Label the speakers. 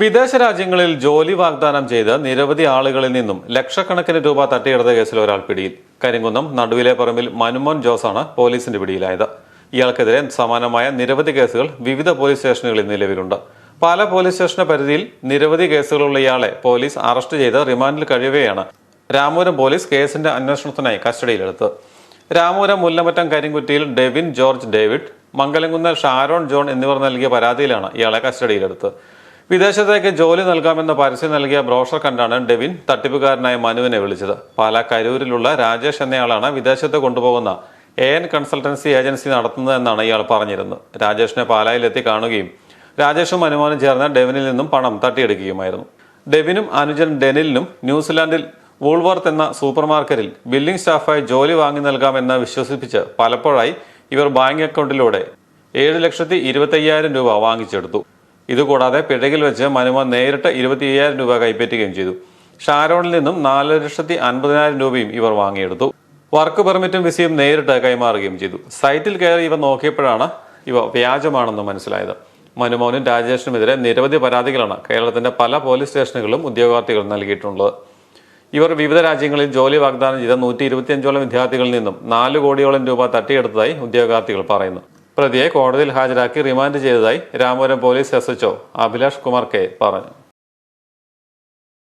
Speaker 1: വിദേശ രാജ്യങ്ങളിൽ ജോലി വാഗ്ദാനം ചെയ്ത് നിരവധി ആളുകളിൽ നിന്നും ലക്ഷക്കണക്കിന് രൂപ തട്ടിയെടുത്ത കേസിൽ ഒരാൾ പിടിയിൽ. കരിങ്കുന്നം നടുവിലെ പറമ്പിൽ മനുമോൻ ജോസാണ് പോലീസിന്റെ പിടിയിലായത്. ഇയാൾക്കെതിരെ സമാനമായ നിരവധി കേസുകൾ വിവിധ പോലീസ് സ്റ്റേഷനുകളിൽ നിലവിലുണ്ട്. പാല പോലീസ് സ്റ്റേഷന്റെ പരിധിയിൽ നിരവധി കേസുകളുള്ള ഇയാളെ പോലീസ് അറസ്റ്റ് ചെയ്ത് റിമാൻഡിൽ കഴിയുകയാണ് രാമപുരം പോലീസ് കേസിന്റെ അന്വേഷണത്തിനായി കസ്റ്റഡിയിലെടുത്തത്. രാമപുരം മുല്ലമറ്റം കരിങ്കുറ്റിയിൽ Devin George David, Mangalamkunnel Sharon John എന്നിവർ നൽകിയ പരാതിയിലാണ് ഇയാളെ കസ്റ്റഡിയിലെടുത്തത്. വിദേശത്തേക്ക് ജോലി നൽകാമെന്ന പരസ്യം നൽകിയ ബ്രോഷർ കണ്ടാണ് ഡെവിൻ തട്ടിപ്പുകാരനായ മനുവിനെ വിളിച്ചത്. പാലാ കരൂരിലുള്ള രാജേഷ് എന്നയാളാണ് വിദേശത്ത് കൊണ്ടുപോകുന്ന AN കൺസൾട്ടൻസി ഏജൻസി നടത്തുന്നതെന്നാണ് ഇയാൾ പറഞ്ഞിരുന്നത്. രാജേഷിനെ പാലായിലെത്തി കാണുകയും രാജേഷും മനുമോനും ചേർന്ന് ഡെവിനിൽ നിന്നും പണം തട്ടിയെടുക്കുകയുമായിരുന്നു. ഡെവിനും അനുജൻ ഡെനിലിനും ന്യൂസിലാൻഡിൽ വൂൾവർത്ത് എന്ന സൂപ്പർ മാർക്കറ്റിൽ ബില്ലിംഗ് സ്റ്റാഫായി ജോലി വാങ്ങി നൽകാമെന്ന് വിശ്വസിപ്പിച്ച് പലപ്പോഴായി ഇവർ ബാങ്ക് അക്കൗണ്ടിലൂടെ 7,25,000 രൂപ വാങ്ങിച്ചെടുത്തു. ഇതുകൂടാതെ പിഴകിൽ വെച്ച് മനുമോൻ നേരിട്ട് 25,000 രൂപ കൈപ്പറ്റുകയും ചെയ്തു. ഷാരോണിൽ നിന്നും 4,50,000 രൂപയും ഇവർ വാങ്ങിയെടുത്തു. വർക്ക് പെർമിറ്റും വിസയും നേരിട്ട് കൈമാറുകയും ചെയ്തു. സൈറ്റിൽ കയറി ഇവർ നോക്കിയപ്പോഴാണ് ഇവ വ്യാജമാണെന്ന് മനസ്സിലായത്. മനുമോനും രാജേഷിനുമെതിരെ നിരവധി പരാതികളാണ് കേരളത്തിന്റെ പല പോലീസ് സ്റ്റേഷനുകളിലും ഉദ്യോഗാർത്ഥികൾ നൽകിയിട്ടുള്ളത്. ഇവർ വിവിധ രാജ്യങ്ങളിൽ ജോലി വാഗ്ദാനം ചെയ്ത 125ഓളം വിദ്യാർത്ഥികളിൽ നിന്നും 4 കോടിയോളം രൂപ തട്ടിയെടുത്തതായി ഉദ്യോഗാർത്ഥികൾ പറയുന്നു. പ്രതിയെ കോടതിയിൽ ഹാജരാക്കി റിമാൻഡ് ചെയ്തതായി Ramapuram police SHO Abhilash Kumar K പറഞ്ഞു.